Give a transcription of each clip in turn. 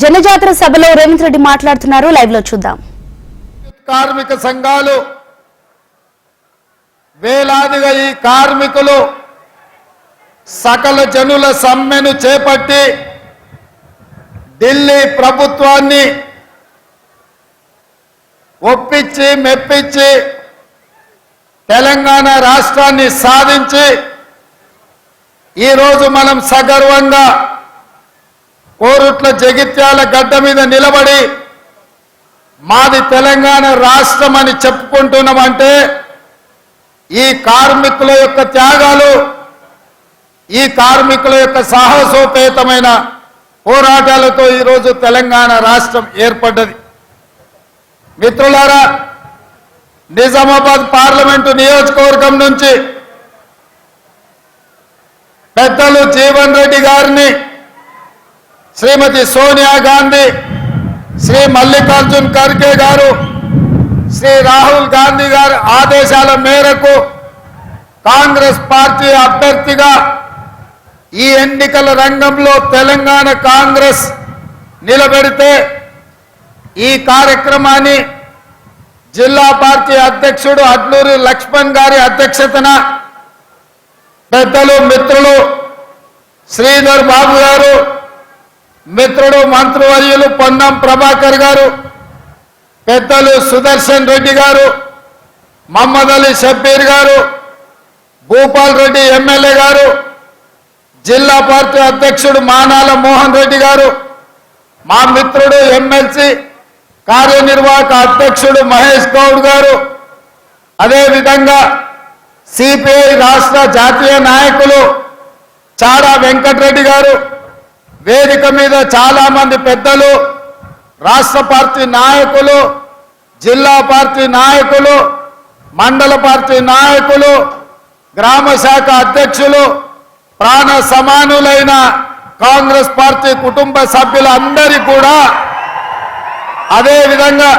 జనజాతర సభలో రేవంత్ రెడ్డి మాట్లాడుతున్నారు. లైవ్ లో చూద్దాం. కార్మిక సంఘాలు వేలాదిగా ఈ కార్మికులు సకల జనుల సమ్మెను చేపట్టి ఢిల్లీ ప్రభుత్వాన్ని ఒప్పించి మెప్పించి తెలంగాణ రాష్ట్రాన్ని సాధించి ఈరోజు మనం సగర్వంగా కోరుట్ల జగిత్యాల గడ్డ మీద నిలబడి మాది తెలంగాణ రాష్ట్రం అని చెప్పుకుంటున్నామంటే ఈ కార్మికుల యొక్క త్యాగాలు, ఈ కార్మికుల యొక్క సాహసోపేతమైన పోరాటాలతో ఈరోజు తెలంగాణ రాష్ట్రం ఏర్పడ్డది. మిత్రులారా, నిజామాబాద్ పార్లమెంటు నియోజకవర్గం నుంచి పెద్దలు జీవన్ రెడ్డి గారిని, శ్రీమతి సోనియా గాంధీ, శ్రీ మల్లికార్జున్ ఖర్గే గారు, శ్రీ రాహుల్ గాంధీ గారి ఆదేశాల మేరకు కాంగ్రెస్ పార్టీ అభ్యర్థిగా ఈ ఎన్నికల రంగంలో తెలంగాణ కాంగ్రెస్ నిలబెడితే ఈ కార్యక్రమాన్ని జిల్లా పార్టీ అధ్యక్షుడు అడ్లూరి లక్ష్మణ్ గారి అధ్యక్షతన పెద్దలు మిత్రులు శ్రీధర్ బాబు గారు, మిత్రుడు మంత్రివర్యులు పొన్నం ప్రభాకర్ గారు, పెద్దలు సుదర్శన్ రెడ్డి గారు, మహమ్మద్ అలీ షబ్బీర్ గారు, భూపాల్ రెడ్డి ఎమ్మెల్యే గారు, జిల్లా పార్టీ అధ్యక్షుడు మానాల మోహన్ రెడ్డి గారు, మా మిత్రుడు ఎమ్మెల్సీ కార్యనిర్వాహక అధ్యక్షుడు మహేష్ గౌడ్ గారు, అదేవిధంగా సిపిఐ రాష్ట్ర జాతీయ నాయకులు చాడా వెంకటరెడ్డి గారు, వేదిక మీద చాలా మంది పెద్దలు, రాష్ట్ర పార్టీ నాయకులు, జిల్లా పార్టీ నాయకులు, మండల పార్టీ నాయకులు, గ్రామ శాఖ అధ్యక్షులు, ప్రాణ సమానులైన కాంగ్రెస్ పార్టీ కుటుంబ సభ్యులందరి కూడా, అదేవిధంగా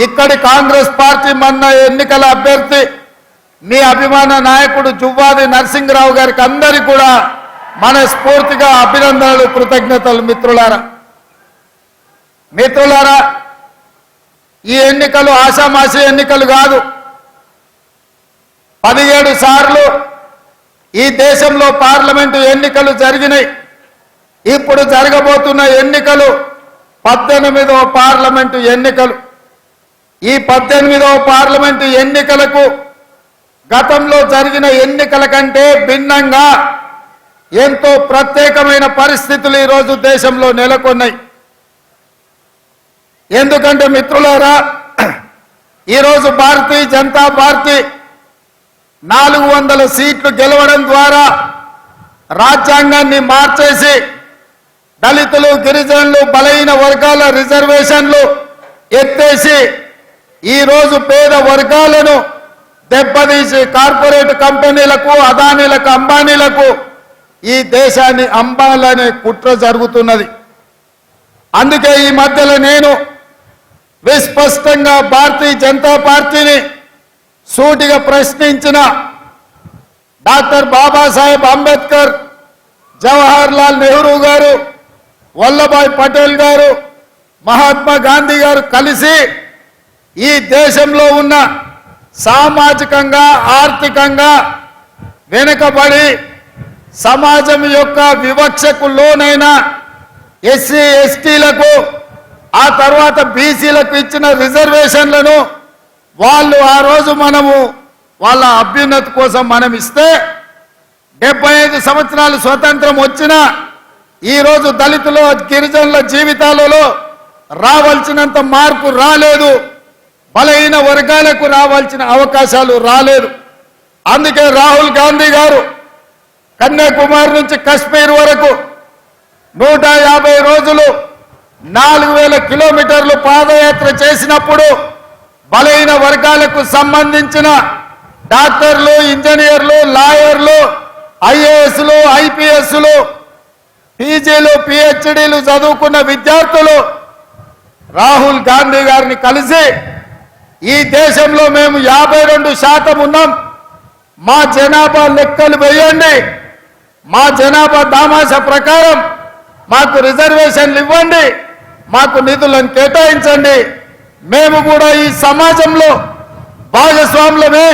ఇక్కడి కాంగ్రెస్ పార్టీ మొన్న ఎన్నికల అభ్యర్థి మీ అభిమాన నాయకుడు జువ్వాది నరసింహరావు గారికి అందరికీ కూడా మనస్ఫూర్తిగా అభినందనలు, కృతజ్ఞతలు. మిత్రులారా, ఈ ఎన్నికలు ఆషామాషి ఎన్నికలు కాదు. 17 సార్లు ఈ దేశంలో పార్లమెంటు ఎన్నికలు జరిగినాయి. ఇప్పుడు జరగబోతున్న ఎన్నికలు 18వ పార్లమెంటు ఎన్నికలు. ఈ 18వ పార్లమెంటు ఎన్నికలకు గతంలో జరిగిన ఎన్నికల కంటే భిన్నంగా ఎంతో ప్రత్యేకమైన పరిస్థితులు ఈరోజు దేశంలో నెలకొన్నాయి. ఎందుకంటే మిత్రులారా, ఈరోజు భారతీయ జనతా పార్టీ 400 సీట్లు గెలవడం ద్వారా రాజ్యాంగాన్ని మార్చేసి దళితులు, గిరిజనులు, బలహీన వర్గాల రిజర్వేషన్లు ఎత్తేసి ఈరోజు పేద వర్గాలను దెబ్బతీసి కార్పొరేట్ కంపెనీలకు, అదానీలకు, అంబానీలకు ఈ దేశాన్ని అంబాలనే కుట్ర జరుగుతున్నది. అందుకే ఈ మధ్యలో నేను విస్పష్టంగా భారతీయ జనతా పార్టీని సూటిగా ప్రశ్నించిన డాక్టర్ బాబాసాహెబ్ అంబేద్కర్, జవహర్ లాల్ నెహ్రూ గారు, వల్లభాయ్ పటేల్ గారు, మహాత్మా గాంధీ గారు కలిసి ఈ దేశంలో ఉన్న సామాజికంగా, ఆర్థికంగా వెనుకబడి సమాజం యొక్క వివక్షకు లోనైన ఎస్సీ ఎస్టీలకు, ఆ తర్వాత బీసీలకు ఇచ్చిన రిజర్వేషన్లను వాళ్ళు ఆ రోజు మనము వాళ్ళ అభ్యున్నతి కోసం మనం ఇస్తే 75 సంవత్సరాలు స్వతంత్రం వచ్చినా ఈరోజు దళితుల, గిరిజనుల జీవితాలలో రావాల్సినంత మార్పు రాలేదు. బలహీన వర్గాలకు రావాల్సిన అవకాశాలు రాలేదు. అందుకే రాహుల్ గాంధీ గారు కన్యాకుమారి నుంచి కశ్మీర్ వరకు 150 రోజులు 4000 కిలోమీటర్లు పాదయాత్ర చేసినప్పుడు బలహీన వర్గాలకు సంబంధించిన డాక్టర్లు, ఇంజనీర్లు, లాయర్లు, ఐఏఎస్లు, ఐపీఎస్లు, పీజీలు, పిహెచ్డీలు చదువుకున్న విద్యార్థులు రాహుల్ గాంధీ గారిని కలిసి ఈ దేశంలో మేము 52% ఉన్నాం, మా జనాభా లెక్కలు వేయండి, మా జనాభా దామాష ప్రకారం మాకు రిజర్వేషన్లు ఇవ్వండి, మాకు నిధులను కేటాయించండి, మేము కూడా ఈ సమాజంలో భాగస్వాములమే,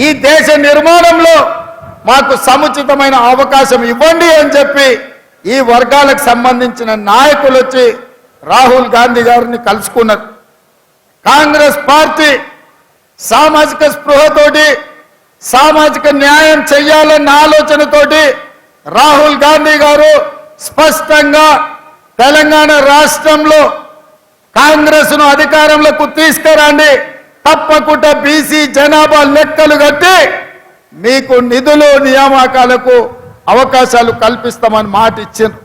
ఈ దేశ నిర్మాణంలో మాకు సముచితమైన అవకాశం ఇవ్వండి అని చెప్పి ఈ వర్గాలకు సంబంధించిన నాయకులు వచ్చి రాహుల్ గాంధీ గారిని కలుసుకున్నారు. కాంగ్రెస్ పార్టీ సామాజిక స్పృహతోటి సామాజిక న్యాయం చెయ్యాలన్న ఆలోచనతోటి రాహుల్ గాంధీ గారు స్పష్టంగా తెలంగాణ రాష్ట్రంలో కాంగ్రెస్ను అధికారంలోకి తీసుకురండి, తప్పకుండా బీసీ జనాభా లెక్కలు కట్టి మీకు నిధులు నియామకాలకు అవకాశాలు కల్పిస్తామని మాట ఇచ్చారు.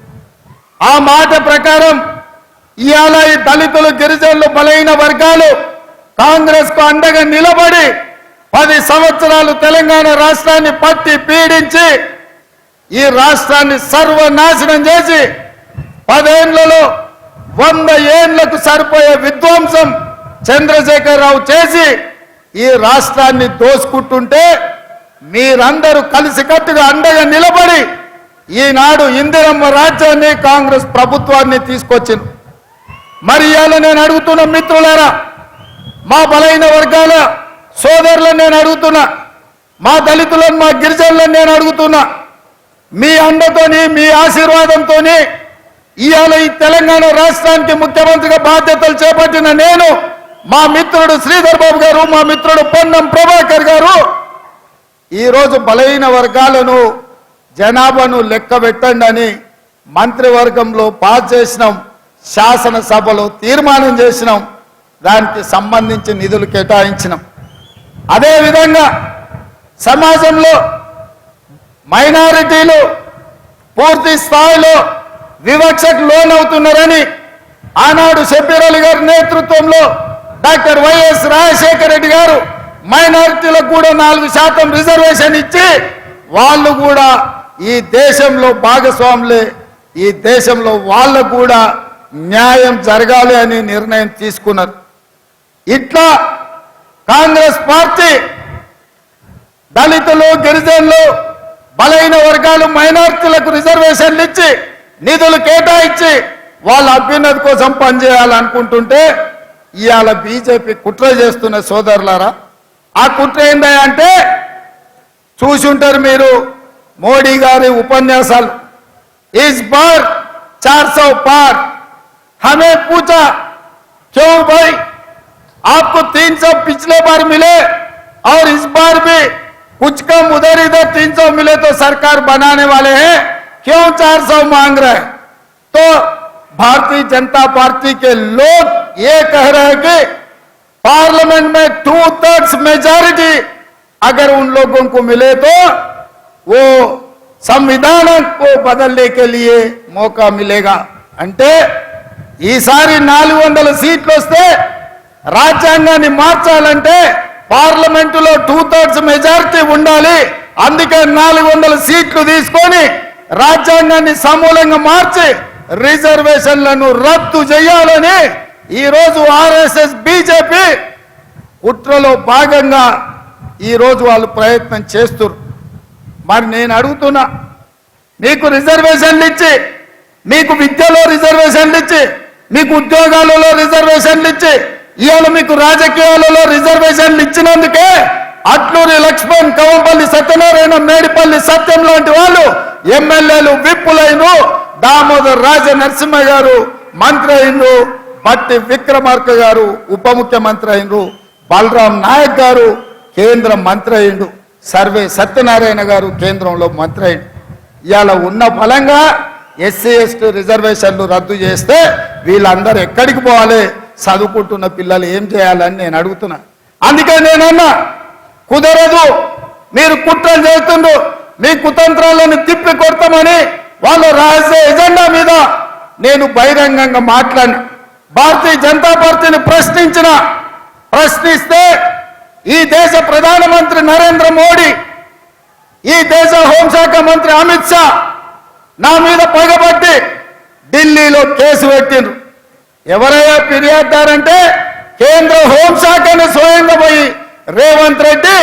ఆ మాట ప్రకారం ఇవాళ ఈ దళితులు, గిరిజనులు, బలహీన వర్గాలు కాంగ్రెస్ కు అండగా నిలబడి 10 సంవత్సరాలు తెలంగాణ రాష్ట్రాన్ని పట్టి పీడించి ఈ రాష్ట్రాన్ని సర్వనాశనం చేసి 10 ఏళ్లలో 100 ఏళ్లకు సరిపోయే విధ్వంసం చంద్రశేఖరరావు చేసి ఈ రాష్ట్రాన్ని దోసుకుంటుంటే మీరందరూ కలిసికట్టుగా అండగా నిలబడి ఈనాడు ఇందిరమ్మ రాజ్యాన్ని కాంగ్రెస్ ప్రభుత్వాన్ని తీసుకొచ్చింది. మరి ఇవాళ నేను అడుగుతున్న మిత్రులారా, మా బలైన వర్గాల సోదరులను నేను అడుగుతున్నా, మా దళితులను, మా గిరిజనులను నేను అడుగుతున్నా, మీ అండతోని, మీ ఆశీర్వాదంతో ఇవాళ ఈ తెలంగాణ రాష్ట్రానికి ముఖ్యమంత్రిగా బాధ్యతలు చేపట్టిన నేను, మా మిత్రుడు శ్రీధర్ బాబు గారు, మా మిత్రుడు పొన్నం ప్రభాకర్ గారు ఈరోజు బలహీన వర్గాలను, జనాభాను లెక్క పెట్టండి అని మంత్రివర్గంలో పాస్ చేసినాం, శాసనసభలో తీర్మానం చేసినాం, దానికి సంబంధించి నిధులు కేటాయించినాం. అదేవిధంగా సమాజంలో మైనారిటీలు పూర్తి స్థాయిలో వివక్షకు లోనవుతున్నారని ఆనాడు షబ్బీర్ అలీ గారి నేతృత్వంలో డాక్టర్ వైఎస్ రాజశేఖర రెడ్డి గారు మైనారిటీలకు కూడా 4% రిజర్వేషన్ ఇచ్చి వాళ్ళు కూడా ఈ దేశంలో భాగస్వాములే, ఈ దేశంలో వాళ్ళకు కూడా న్యాయం జరగాలి అని నిర్ణయం తీసుకున్నారు. ఇట్లా కాంగ్రెస్ పార్టీ దళితులు, గిరిజనులు, బలహీన వర్గాలు, మైనారిటీలకు రిజర్వేషన్లు ఇచ్చి నిధులు కేటాయించి వాళ్ళ అభ్యున్నతి కోసం పనిచేయాలనుకుంటుంటే ఇవాళ బీజేపీ కుట్ర చేస్తున్న సోదరులారా, ఆ కుట్ర ఏంటంటే చూసి ఉంటారు మీరు మోడీ గారి ఉపన్యాసాలు. इस बार 400 पार, हमें पूछा क्यों भाई आपको 300 पिछले बार मिले और इस बार भी कुछ कम उधर इधर 300 मिले तो सरकार बनाने वाले हैं, क्यों 400 मांग रहे हैं? तो भारतीय जनता पार्टी के लोग ये कह रहे हैं कि पार्लियामेंट में 2/3 मेजॉरिटी अगर उन लोगों को मिले तो वो संविधान को बदलने के लिए मौका मिलेगा. అంటే ఈసారి 400 సీట్లు వస్తే రాజ్యాంగాన్ని మార్చాలంటే పార్లమెంటులో 2/3 మెజారిటీ ఉండాలి. అందుకే 400 సీట్లు తీసుకొని రాజ్యాంగాన్ని సమూలంగా మార్చి రిజర్వేషన్లను రద్దు చేయాలని ఈ రోజు ఆర్ఎస్ఎస్, బీజేపీ కుట్రలో భాగంగా ఈ రోజు వాళ్ళు ప్రయత్నం చేస్తున్నారు. మరి నేను అడుగుతున్నా, మీకు రిజర్వేషన్లు ఇచ్చి, మీకు విద్యలో రిజర్వేషన్లు ఇచ్చి, మీకు ఉద్యోగాలలో రిజర్వేషన్లు ఇచ్చి, ఇవాళ మీకు రాజకీయాలలో రిజర్వేషన్లు ఇచ్చినందుకే అట్లూరి లక్ష్మణ్, కవంపల్లి సత్యనారాయణ, మేడిపల్లి సత్యం లాంటి వాళ్ళు ఎమ్మెల్యేలు, విప్పులైనరు, దామోదర్ రాజ నరసింహ గారు మంత్రి అయినరు, బట్టి విక్రమార్క గారు ఉప ముఖ్యమంత్రి అయినరు, బలరాం నాయక్ గారు కేంద్ర మంత్రి అయిండు, సర్వే సత్యనారాయణ గారు కేంద్రంలో మంత్రి అయిండు. ఇవాళ ఉన్న ఫలంగా ఎస్సీ ఎస్టీ రిజర్వేషన్లు రద్దు చేస్తే వీళ్ళందరూ ఎక్కడికి పోవాలి? చదువుకుంటున్న పిల్లలు ఏం చేయాలని నేను అడుగుతున్నా. అందుకే నేనన్నా కుదరదు, మీరు కుట్రలు చేస్తుండ్రు, మీ కుతంత్రాలను తిప్పి కొడతామని వాళ్ళ రాజకీయ ఎజెండా మీద నేను బహిరంగంగా మాట్లాడిన. భారతీయ జనతా పార్టీని ప్రశ్నిస్తే ఈ దేశ ప్రధానమంత్రి నరేంద్ర మోడీ, ఈ దేశ హోంశాఖ మంత్రి అమిత్ షా నా మీద పగబట్టి ఢిల్లీలో కేసు పెట్టిండ్రు. ఎవరయ్యా ఫిర్యాదుదారంటే కేంద్ర హోంశాఖను స్వయంగా పోయి రేవంత్ రెడ్డి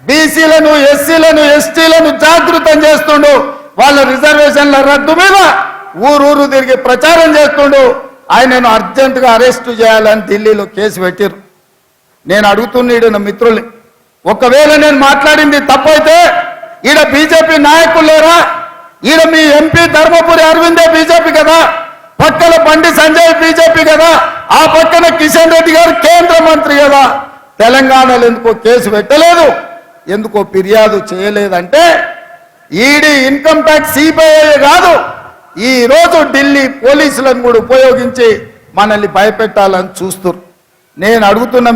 బీసీలను, ఎస్సీలను, ఎస్టీలను జాగృతం చేస్తుండు. వాళ్ళ రిజర్వేషన్ల రద్దు మీద ఊరూరు తిరిగి ప్రచారం చేస్తుండు ఆయనను అర్జెంటుగా అరెస్టు చేయాలని ఢిల్లీలో కేసు పెట్టారు. నేను అడుగుతున్నాడు నా మిత్రుల్ని, ఒకవేళ నేను మాట్లాడింది తప్పైతే ఈడ బీజేపీ నాయకులు లేరా? ఈడ మీ ఎంపీ ధర్మపురి అరవిందే బీజేపీ కదా, పక్కన బండి సంజయ్ బీజేపీ కదా, ఆ పక్కన కిషన్ రెడ్డి గారు కేంద్ర మంత్రి కదా, తెలంగాణలో ఎందుకో కేసు పెట్టలేదు, ఎందుకో ఫిర్యాదు చేయలేదంటే ఈడీ ఇన్కమ్ ట్యాక్స్ సిబిఐ కాదు, ఈ రోజు ఢిల్లీ పోలీసులను కూడా ఉపయోగించి మనల్ని భయపెట్టాలని చూస్తున్నారు. నేను అడుగుతున్న